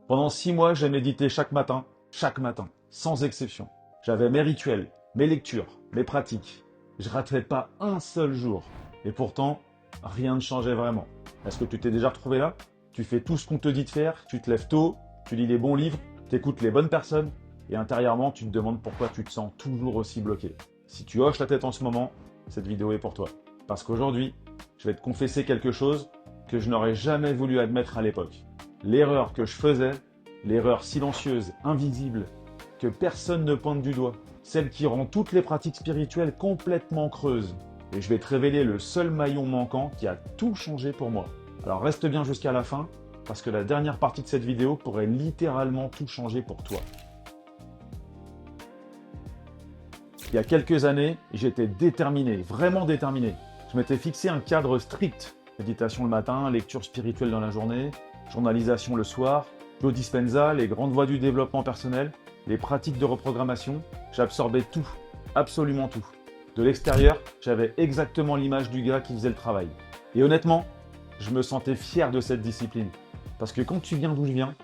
Pendant 6 mois, j'ai médité chaque matin, sans exception. J'avais mes rituels, mes lectures, mes pratiques. Je ratais pas un seul jour. Et pourtant, rien ne changeait vraiment. Est-ce que tu t'es déjà retrouvé là? Tu fais tout ce qu'on te dit de faire, tu te lèves tôt, tu lis les bons livres, tu écoutes les bonnes personnes, et intérieurement, tu te demandes pourquoi tu te sens toujours aussi bloqué. Si tu hoches la tête en ce moment, cette vidéo est pour toi. Parce qu'aujourd'hui, je vais te confesser quelque chose que je n'aurais jamais voulu admettre à l'époque. L'erreur que je faisais, l'erreur silencieuse, invisible, que personne ne pointe du doigt, celle qui rend toutes les pratiques spirituelles complètement creuses. Et je vais te révéler le seul maillon manquant qui a tout changé pour moi. Alors reste bien jusqu'à la fin, parce que la dernière partie de cette vidéo pourrait littéralement tout changer pour toi. Il y a quelques années, j'étais déterminé, vraiment déterminé. Je m'étais fixé un cadre strict. Méditation le matin, lecture spirituelle dans la journée, journalisation le soir, Joe Dispenza, les grandes voies du développement personnel, les pratiques de reprogrammation. J'absorbais tout, absolument tout. De l'extérieur, j'avais exactement l'image du gars qui faisait le travail. Et honnêtement, je me sentais fier de cette discipline. Parce que quand tu viens d'où je viens,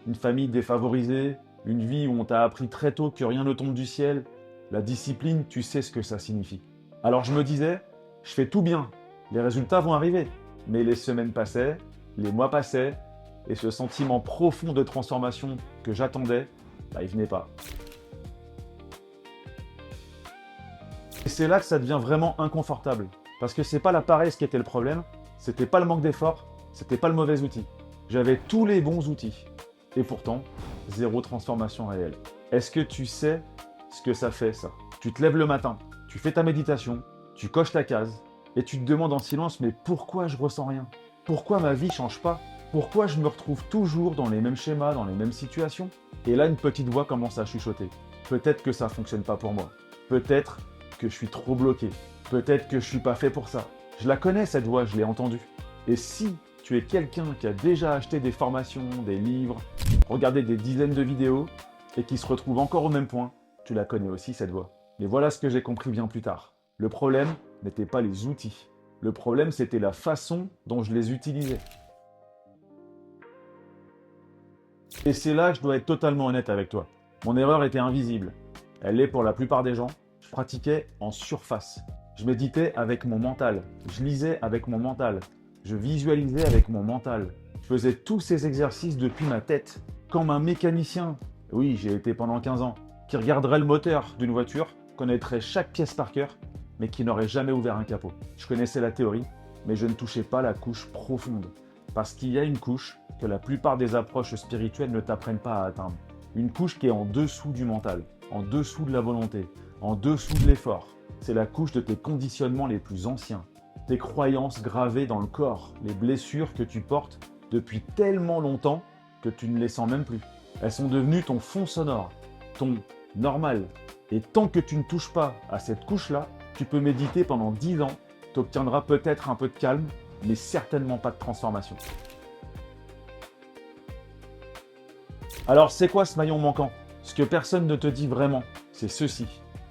une famille défavorisée, une vie où on t'a appris très tôt que rien ne tombe du ciel, la discipline, tu sais ce que ça signifie. Alors je me disais, je fais tout bien, les résultats vont arriver. Mais les semaines passaient, les mois passaient, et ce sentiment profond de transformation que j'attendais, il venait pas. Et c'est là que ça devient vraiment inconfortable. Parce que c'est pas la paresse qui était le problème, c'était pas le manque d'effort, c'était pas le mauvais outil. J'avais tous les bons outils. Et pourtant, zéro transformation réelle. Est-ce que tu sais ce que ça fait, ça? Tu te lèves le matin, tu fais ta méditation, tu coches ta case, et tu te demandes en silence, mais pourquoi je ressens rien? Pourquoi ma vie change pas? Pourquoi je me retrouve toujours dans les mêmes schémas, dans les mêmes situations? Et là, une petite voix commence à chuchoter. Peut-être que ça fonctionne pas pour moi. Peut-être que je suis trop bloqué. Peut-être que je suis pas fait pour ça. Je la connais, cette voix, je l'ai entendue. Et si tu es quelqu'un qui a déjà acheté des formations, des livres, regardé des dizaines de vidéos, et qui se retrouve encore au même point, tu la connais aussi, cette voix. Mais voilà ce que j'ai compris bien plus tard. Le problème n'était pas les outils. Le problème, c'était la façon dont je les utilisais. Et c'est là que je dois être totalement honnête avec toi. Mon erreur était invisible. Elle l'est pour la plupart des gens. Je pratiquais en surface. Je méditais avec mon mental. Je lisais avec mon mental. Je visualisais avec mon mental. Je faisais tous ces exercices depuis ma tête. Comme un mécanicien, oui, j'ai été pendant 15 ans, qui regarderait le moteur d'une voiture, connaîtrait chaque pièce par cœur, mais qui n'aurait jamais ouvert un capot. Je connaissais la théorie, mais je ne touchais pas la couche profonde. Parce qu'il y a une couche que la plupart des approches spirituelles ne t'apprennent pas à atteindre. Une couche qui est en dessous du mental, en dessous de la volonté, en dessous de l'effort. C'est la couche de tes conditionnements les plus anciens, tes croyances gravées dans le corps, les blessures que tu portes depuis tellement longtemps que tu ne les sens même plus. Elles sont devenues ton fond sonore, ton normal. Et tant que tu ne touches pas à cette couche-là, tu peux méditer pendant 10 ans, tu obtiendras peut-être un peu de calme, mais certainement pas de transformation. Alors c'est quoi ce maillon manquant? Ce que personne ne te dit vraiment, c'est ceci.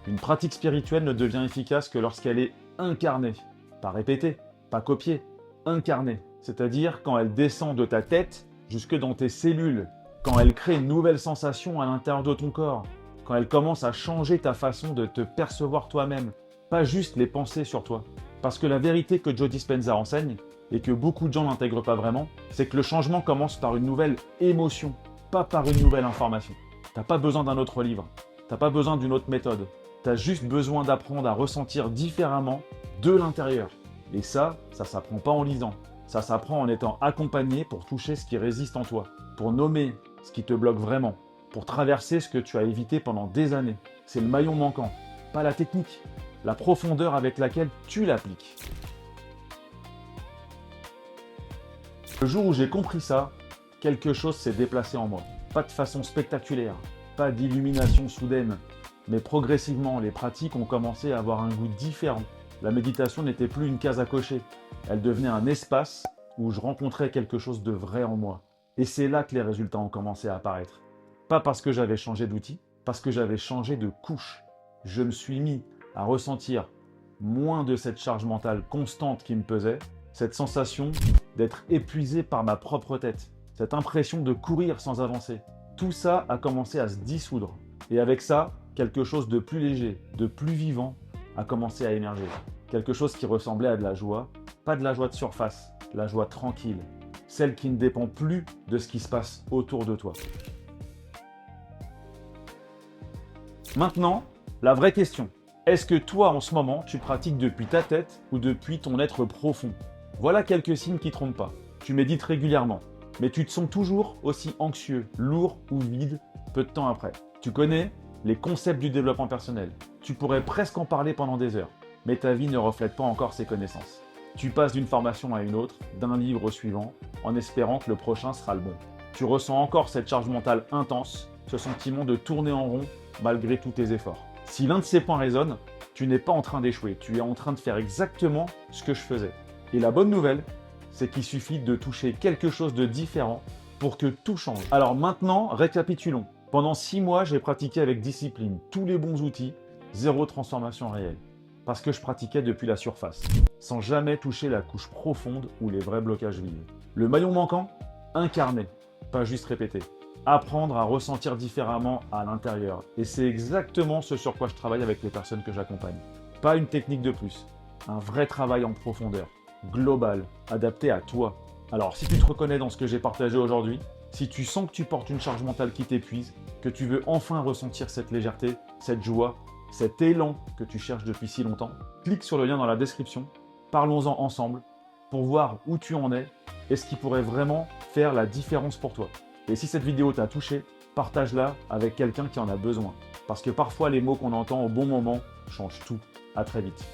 Une pratique spirituelle ne devient efficace que lorsqu'elle est incarnée. Pas répétée, pas copiée, incarnée. C'est-à-dire quand elle descend de ta tête jusque dans tes cellules, quand elle crée une nouvelle sensation à l'intérieur de ton corps, quand elle commence à changer ta façon de te percevoir toi-même, pas juste les pensées sur toi. Parce que la vérité que Joe Dispenza enseigne, et que beaucoup de gens n'intègrent pas vraiment, c'est que le changement commence par une nouvelle émotion, pas par une nouvelle information. T'as pas besoin d'un autre livre, t'as pas besoin d'une autre méthode, t'as juste besoin d'apprendre à ressentir différemment de l'intérieur. Et ça s'apprend pas en lisant, ça s'apprend en étant accompagné pour toucher ce qui résiste en toi, pour nommer ce qui te bloque vraiment, pour traverser ce que tu as évité pendant des années. C'est le maillon manquant, pas la technique, la profondeur avec laquelle tu l'appliques. Le jour où j'ai compris ça, quelque chose s'est déplacé en moi. Pas de façon spectaculaire, pas d'illumination soudaine, mais progressivement, les pratiques ont commencé à avoir un goût différent. La méditation n'était plus une case à cocher, elle devenait un espace où je rencontrais quelque chose de vrai en moi. Et c'est là que les résultats ont commencé à apparaître. Pas parce que j'avais changé d'outil, parce que j'avais changé de couche. Je me suis mis à ressentir moins de cette charge mentale constante qui me pesait, cette sensation d'être épuisé par ma propre tête, cette impression de courir sans avancer. Tout ça a commencé à se dissoudre. Et avec ça, quelque chose de plus léger, de plus vivant a commencé à émerger. Quelque chose qui ressemblait à de la joie, pas de la joie de surface, la joie tranquille, celle qui ne dépend plus de ce qui se passe autour de toi. Maintenant, la vraie question. Est-ce que toi, en ce moment, tu pratiques depuis ta tête ou depuis ton être profond? Voilà quelques signes qui ne trompent pas. Tu médites régulièrement, mais tu te sens toujours aussi anxieux, lourd ou vide peu de temps après. Tu connais les concepts du développement personnel. Tu pourrais presque en parler pendant des heures, mais ta vie ne reflète pas encore ces connaissances. Tu passes d'une formation à une autre, d'un livre au suivant, en espérant que le prochain sera le bon. Tu ressens encore cette charge mentale intense, ce sentiment de tourner en rond malgré tous tes efforts. Si l'un de ces points résonne, tu n'es pas en train d'échouer, tu es en train de faire exactement ce que je faisais. Et la bonne nouvelle, c'est qu'il suffit de toucher quelque chose de différent pour que tout change. Alors maintenant, récapitulons. Pendant 6 mois, j'ai pratiqué avec discipline tous les bons outils, zéro transformation réelle. Parce que je pratiquais depuis la surface, sans jamais toucher la couche profonde où les vrais blocages vivent. Le maillon manquant, incarner, pas juste répéter. Apprendre à ressentir différemment à l'intérieur. Et c'est exactement ce sur quoi je travaille avec les personnes que j'accompagne. Pas une technique de plus, un vrai travail en profondeur, global, adapté à toi. Alors si tu te reconnais dans ce que j'ai partagé aujourd'hui, si tu sens que tu portes une charge mentale qui t'épuise, que tu veux enfin ressentir cette légèreté, cette joie, cet élan que tu cherches depuis si longtemps, clique sur le lien dans la description, parlons-en ensemble pour voir où tu en es et ce qui pourrait vraiment faire la différence pour toi. Et si cette vidéo t'a touché, partage-la avec quelqu'un qui en a besoin. Parce que parfois les mots qu'on entend au bon moment changent tout. À très vite.